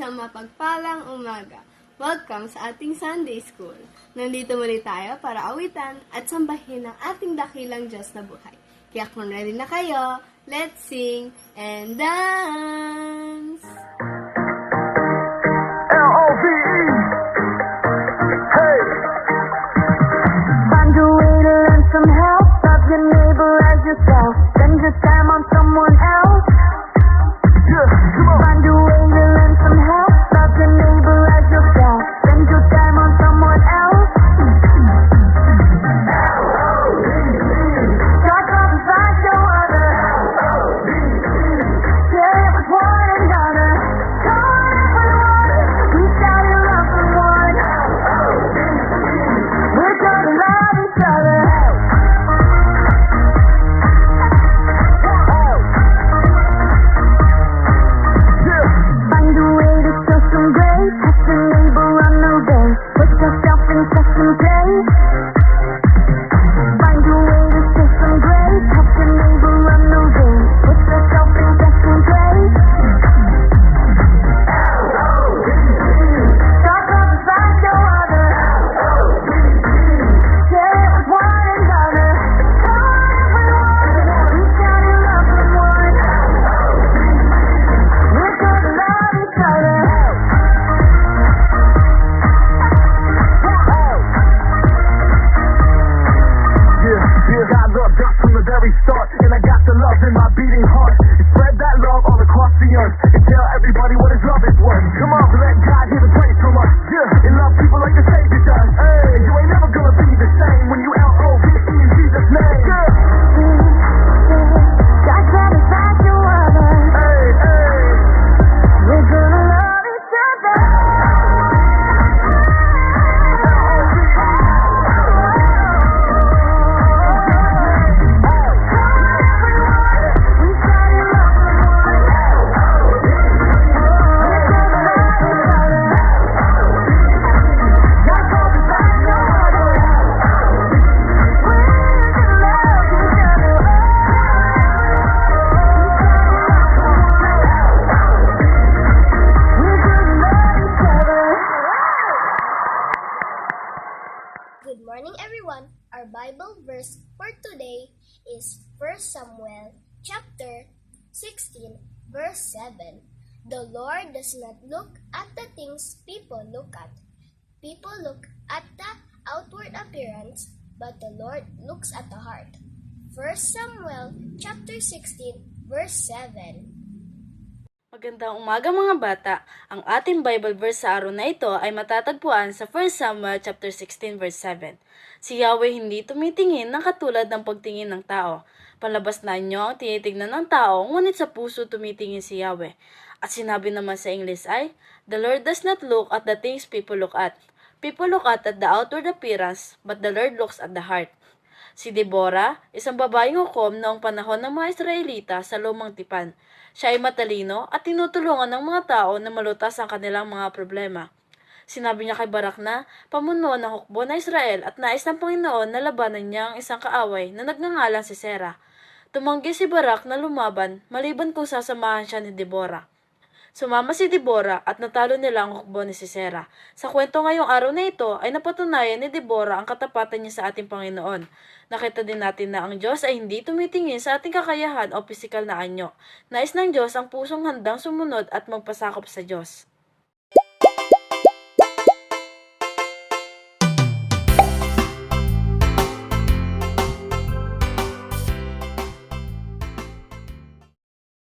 isang mapagpalang umaga. Welcome sa ating Sunday School. Nandito muli tayo para awitan at sambahin ang ating dakilang Diyos na buhay. Kaya kung ready na kayo, let's sing and dance! L-O-V-E. Hey. Find a way to learn some help. Love your neighbor as yourself. Spend your time on someone else. Yeah, come on. Find a way to learn some help. Love your neighbor as yourself. Spend your time on someone else. Talk up and find your other. Share it with one another. Come on, everyone. Reach out and love someone. We're gonna love each other. Find a way to show some grace. Touch your neighbor on the way. Put yourself in second place. Find a way to show some grace. Touch your neighbor on the way. Put yourself in second place. Talk up and find your other. Share it with one another. Come on, everyone. Reach out and love someone. We're gonna love each other. God loved us from the very start, and I got the love in my beating heart. Spread that love all across the earth, and tell everybody what His love is worth. Come on, let God hear the praise from us. Yeah, and love people like the Savior does. Hey, you ain't never gonna be the same when you L-O-V-E in Jesus' name. Yeah. God satisfies your other. Hey, hey. We're gonna love each other. Good morning, everyone. Our Bible verse for today is 1 Samuel chapter 16, verse 7. The Lord does not look at the things people look at. People look at the outward appearance, but the Lord looks at the heart. 1 Samuel chapter 16, verse 7. Magandang umaga mga bata. Ang ating Bible verse sa araw na ito ay matatagpuan sa 1 Samuel chapter 16 verse 7. Si Yahweh hindi tumitingin ng katulad ng pagtingin ng tao. Palabas na inyo ang tinitignan ng tao, ngunit sa puso tumitingin si Yahweh. At sinabi naman sa English ay, The Lord does not look at the things people look at. People look at the outward appearance, but the Lord looks at the heart. Si Deborah, isang babaeng hukom noong panahon ng mga Israelita sa lumang tipan. Siya ay matalino at tinutulungan ng mga tao na malutas ang kanilang mga problema. Sinabi niya kay Barak na pamunuan ng hukbo na Israel at nais ng Panginoon na labanan niya ang isang kaaway na nagngangalang si Sera. Tumanggi si Barak na lumaban maliban kung sasamahan siya ni Deborah. Sumama si Deborah at natalo nila ang hukbo ni Sisera. Sa kwento ngayong araw na ito ay napatunayan ni Deborah ang katapatan niya sa ating Panginoon. Nakita din natin na ang Diyos ay hindi tumitingin sa ating kakayahan o pisikal na anyo. Nais ng Diyos ang pusong handang sumunod at magpasakop sa Diyos.